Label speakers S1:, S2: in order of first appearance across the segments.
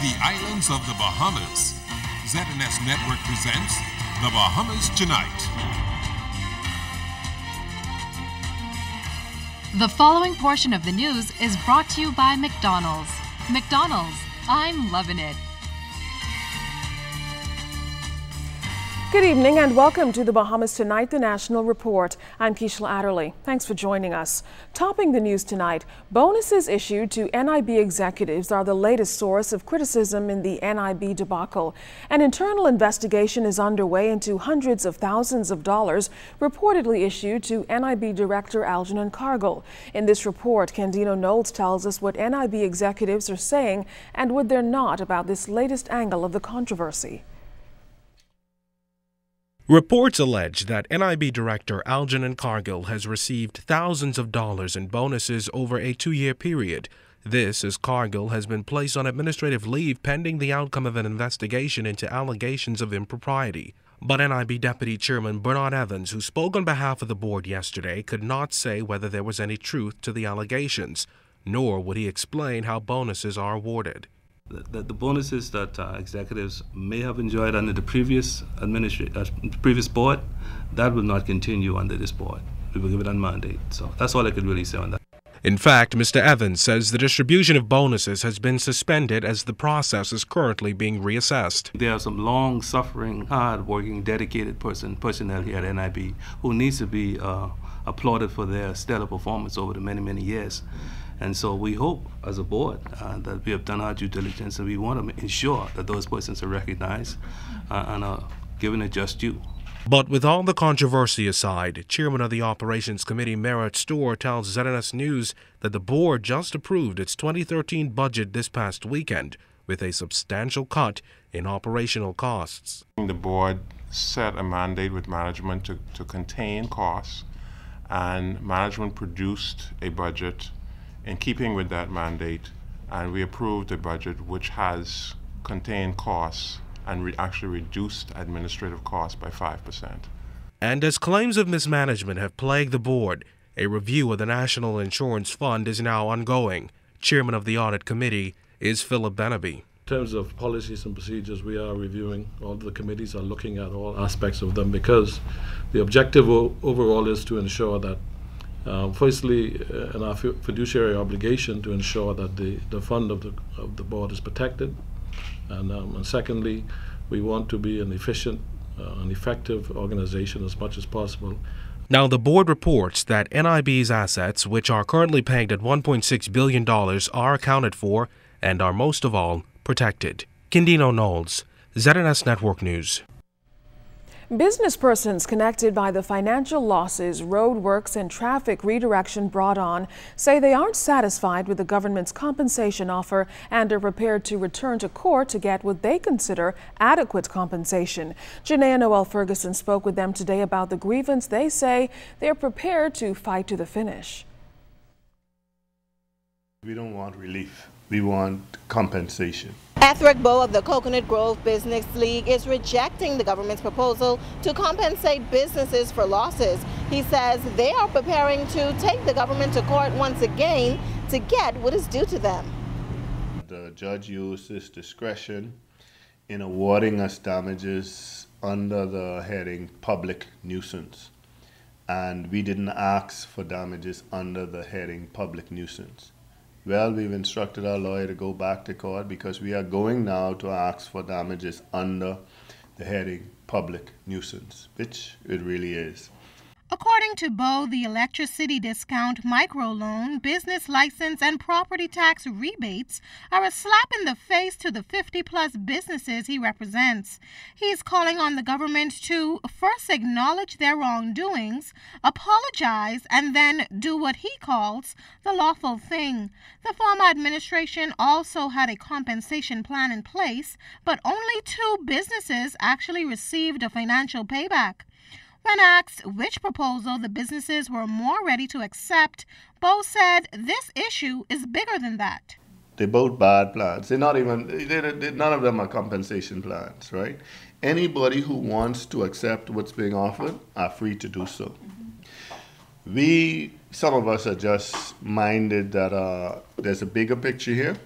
S1: the islands of the Bahamas. ZNS Network presents The Bahamas Tonight.
S2: The following portion of the news is brought to you by McDonald's. McDonald's, I'm loving it.
S3: Good evening and welcome to the Bahamas Tonight, the National Report. I'm Keishla Adderley. Thanks for joining us. Topping the news tonight, bonuses issued to NIB executives are the latest source of criticism in the NIB debacle. An internal investigation is underway into hundreds of thousands of dollars reportedly issued to NIB Director Algernon Cargill. In this report, Candino Knowles tells us what NIB executives are saying and what they're not about this latest angle of the controversy.
S4: Reports allege that NIB Director Algernon Cargill has received thousands of dollars in bonuses over a 2-year period. This as Cargill has been placed on administrative leave pending the outcome of an investigation into allegations of impropriety. But NIB Deputy Chairman Bernard Evans, who spoke on behalf of the board yesterday, could not say whether there was any truth to the allegations, nor would he explain how bonuses are awarded.
S5: The bonuses that executives may have enjoyed under the previous previous board, that will not continue under this board. We will give it on mandate. So that's all I could really say on that.
S4: In fact, Mr. Evans says the distribution of bonuses has been suspended as the process is currently being reassessed. There
S5: are some long-suffering, hard-working, dedicated personnel here at NIB who needs to be applauded for their stellar performance over the many years. And so we hope, as a board, that we have done our due diligence, and we want to ensure that those persons are recognized and are given a just due.
S4: But with all the controversy aside, Chairman of the Operations Committee, Merritt Storr, tells ZNS News that the board just approved its 2013 budget this past weekend with a substantial cut in operational costs.
S6: The board set a mandate with management to contain costs, and management produced a budget in keeping with that mandate, and we approved a budget which has contained costs and actually reduced administrative costs by 5%.
S4: And as claims of mismanagement have plagued the board, a review of the National Insurance Fund is now ongoing. Chairman of the Audit Committee is Philip Benaby.
S7: In terms of policies and procedures, we are reviewing. All the committees are looking at all aspects of them because the objective overall is to ensure that firstly, in our fiduciary obligation to ensure that the fund of the board is protected, and secondly, we want to be an efficient and effective organization as much as possible.
S4: Now, the board reports that NIB's assets, which are currently pegged at $1.6 billion, are accounted for and are most of all protected. Candino Knowles, ZNS Network News.
S3: Business persons connected by the financial losses roadworks and traffic redirection brought on say they aren't satisfied with the government's compensation offer and are prepared to return to court to get what they consider adequate compensation. Janaea Noel Ferguson spoke with them today about the grievance they say they're prepared to fight to the finish.
S8: We don't want relief. We want compensation.
S9: Ethric Bow of the Coconut Grove Business League is rejecting the government's proposal to compensate businesses for losses. He says they are preparing to take the government to court once again to get what is due to them.
S8: The judge used his discretion in awarding us damages under the heading public nuisance. And we didn't ask for damages under the heading public nuisance. Well, we've instructed our lawyer to go back to court because we are going now to ask for damages under the heading public nuisance, which it really is.
S10: According to Bow, the electricity discount, microloan, business license, and property tax rebates are a slap in the face to the 50-plus businesses he represents. He is calling on the government to first acknowledge their wrongdoings, apologize, and then do what he calls the lawful thing. The former administration also had a compensation plan in place, but only 2 businesses actually received a financial payback. When asked which proposal the businesses were more ready to accept, Bow said this issue is bigger than that.
S8: They're both bad plans. None of them are compensation plans, right? Anybody who wants to accept what's being offered are free to do so. Some of us are just minded that there's a bigger picture here,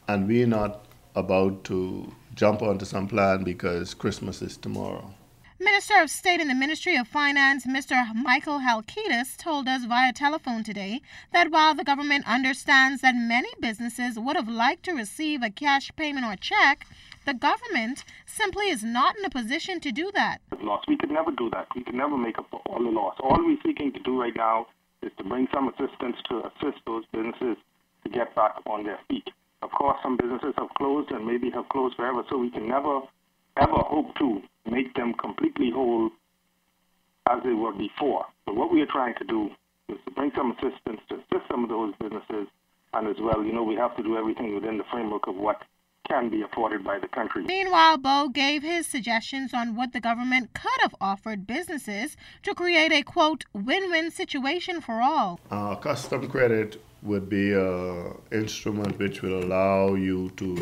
S8: and we're not about to jump onto some plan because Christmas is tomorrow.
S10: Minister of State in the Ministry of Finance, Mr. Michael Halkitis, told us via telephone today that while the government understands that many businesses would have liked to receive a cash payment or check, the government simply is not in a position to do that.
S11: We could never do that. We could never make up for all the loss. All we're seeking to do right now is to bring some assistance to assist those businesses to get back on their feet. Of course, some businesses have closed and maybe have closed forever, so we can never, ever hope to make them completely whole as they were before. But what we are trying to do is to bring some assistance to assist some of those businesses, and as well, we have to do everything within the framework of what can be afforded by the country.
S10: Meanwhile, Bo gave his suggestions on what the government could have offered businesses to create a, quote, win-win situation for all.
S8: Custom credit would be an instrument which will allow you to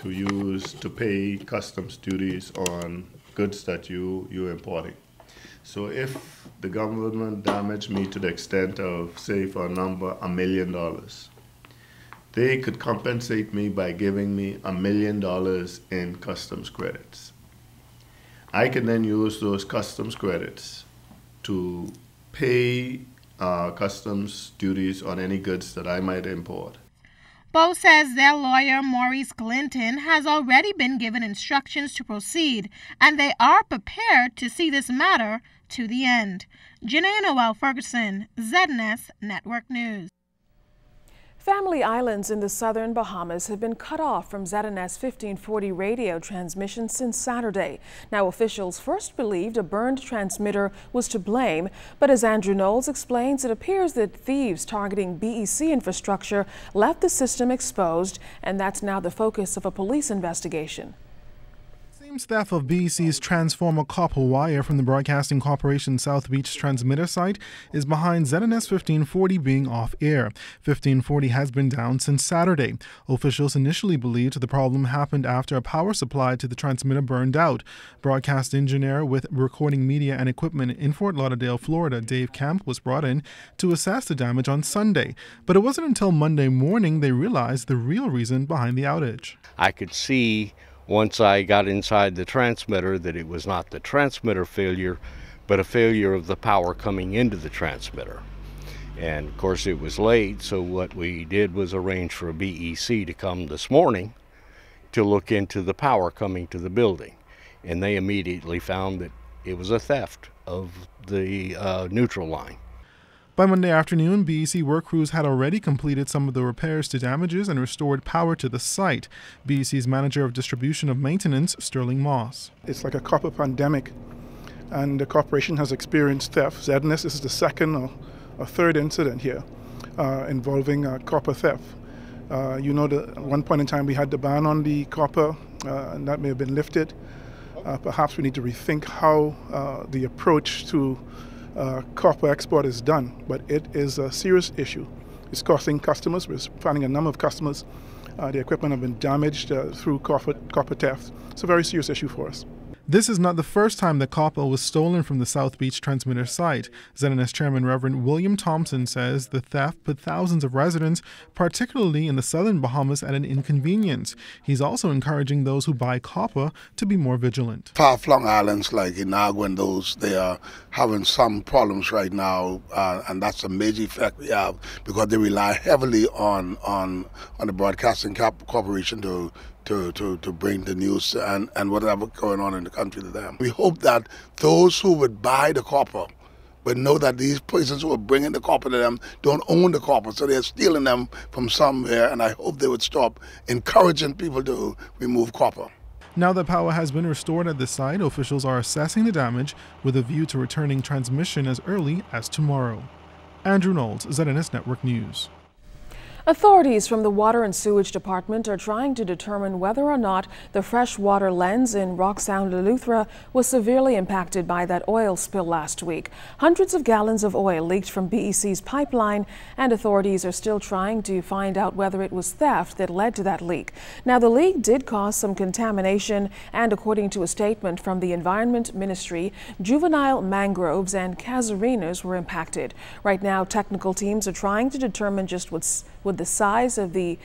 S8: use to pay customs duties on goods that you're importing. So if the government damaged me to the extent of, say, for a number, $1 million, they could compensate me by giving me $1 million in customs credits. I can then use those customs credits to pay customs duties on any goods that I might import.
S10: Bo says their lawyer, Maurice Clinton, has already been given instructions to proceed, and they are prepared to see this matter to the end. Janae Noel Ferguson, ZNS Network News.
S3: Family islands in the southern Bahamas have been cut off from ZNS 1540 radio transmission since Saturday. Now, officials first believed a burned transmitter was to blame, but as Andrew Knowles explains, it appears that thieves targeting BEC infrastructure left the system exposed, and that's now the focus of a police investigation.
S12: Theft of BEC's transformer copper wire from the Broadcasting Corporation South Beach transmitter site is behind ZNS 1540 being off air. 1540 has been down since Saturday. Officials initially believed the problem happened after a power supply to the transmitter burned out. Broadcast engineer with recording media and equipment in Fort Lauderdale, Florida, Dave Camp, was brought in to assess the damage on Sunday. But it wasn't until Monday morning they realized the real reason behind the outage.
S13: I could see once I got inside the transmitter that it was not the transmitter failure, but a failure of the power coming into the transmitter. And of course it was late, so what we did was arrange for a BEC to come this morning to look into the power coming to the building. And they immediately found that it was a theft of the neutral line.
S12: By Monday afternoon, BEC work crews had already completed some of the repairs to damages and restored power to the site. BEC's manager of distribution of maintenance, Sterling Moss.
S14: It's like a copper pandemic, and the corporation has experienced theft. ZNS is the second or third incident here involving copper theft. That at one point in time we had the ban on the copper, and that may have been lifted. Perhaps we need to rethink how the approach to copper export is done, but it is a serious issue. It's costing customers. We're finding a number of customers. The equipment have been damaged through copper theft. It's a very serious issue for us.
S12: This is not the first time that copper was stolen from the South Beach transmitter site. ZNS Chairman Reverend William Thompson says the theft put thousands of residents, particularly in the southern Bahamas, at an inconvenience. He's also encouraging those who buy copper to be more vigilant.
S15: Far-flung islands like Inagua and those, they are having some problems right now, and that's a major effect we have because they rely heavily on the Broadcasting Corporation to bring the news and whatever going on in the country to them. We hope that those who would buy the copper would know that these persons who are bringing the copper to them don't own the copper, so they're stealing them from somewhere, and I hope they would stop encouraging people to remove copper.
S12: Now that power has been restored at the site, officials are assessing the damage with a view to returning transmission as early as tomorrow. Andrew Knowles, ZNS Network News.
S3: Authorities from the Water and Sewage Department are trying to determine whether or not the freshwater lens in Rock Sound, Eleuthera was severely impacted by that oil spill last week. Hundreds of gallons of oil leaked from BEC's pipeline, and authorities are still trying to find out whether it was theft that led to that leak. Now, the leak did cause some contamination, and according to a statement from the Environment Ministry, juvenile mangroves and casuarinas were impacted. Right now, technical teams are trying to determine just what the size of the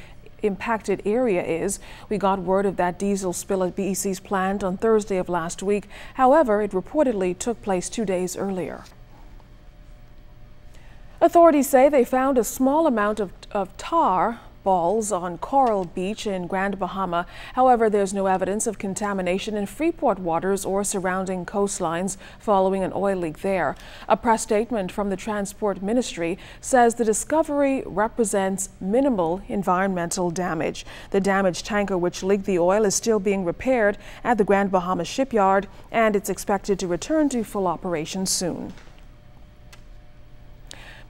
S3: impacted area is. We got word of that diesel spill at BEC's plant on Thursday of last week. However, it reportedly took place 2 days earlier. Authorities say they found a small amount of tar balls on Coral Beach in Grand Bahama. However, there's no evidence of contamination in Freeport waters or surrounding coastlines following an oil leak there. A press statement from the Transport Ministry says the discovery represents minimal environmental damage. The damaged tanker which leaked the oil is still being repaired at the Grand Bahama shipyard, and it's expected to return to full operation soon.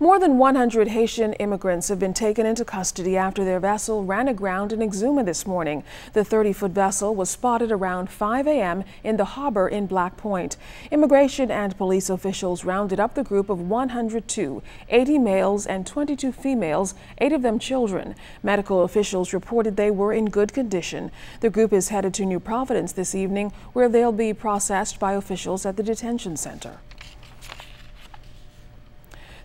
S3: More than 100 Haitian immigrants have been taken into custody after their vessel ran aground in Exuma this morning. The 30-foot vessel was spotted around 5 a.m. in the harbor in Black Point. Immigration and police officials rounded up the group of 102, 80 males and 22 females, 8 of them children. Medical officials reported they were in good condition. The group is headed to New Providence this evening, where they'll be processed by officials at the detention center.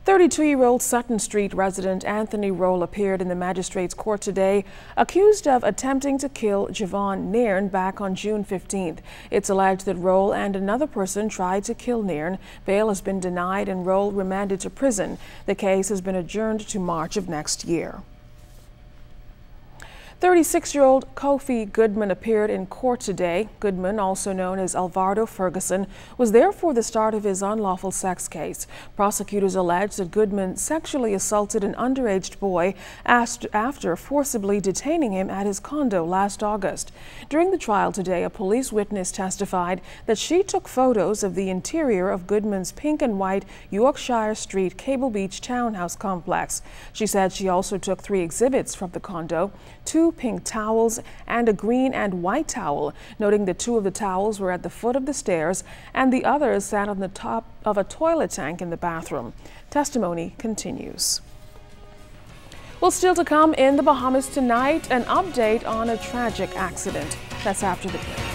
S3: 32-year-old Sutton Street resident Anthony Roll appeared in the magistrate's court today, accused of attempting to kill Javon Nairn back on June 15th. It's alleged that Roll and another person tried to kill Nairn. Bail has been denied and Roll remanded to prison. The case has been adjourned to March of next year. 36-year-old Kofi Goodman appeared in court today. Goodman, also known as Alvardo Ferguson, was there for the start of his unlawful sex case. Prosecutors allege that Goodman sexually assaulted an underage boy after forcibly detaining him at his condo last August. During the trial today, a police witness testified that she took photos of the interior of Goodman's pink and white Yorkshire Street Cable Beach townhouse complex. She said she also took 3 exhibits from the condo, 2 pink towels and a green and white towel, noting that 2 of the towels were at the foot of the stairs and the others sat on the top of a toilet tank in the bathroom. Testimony continues. Well, still to come in the Bahamas tonight, an update on a tragic accident. That's after the break.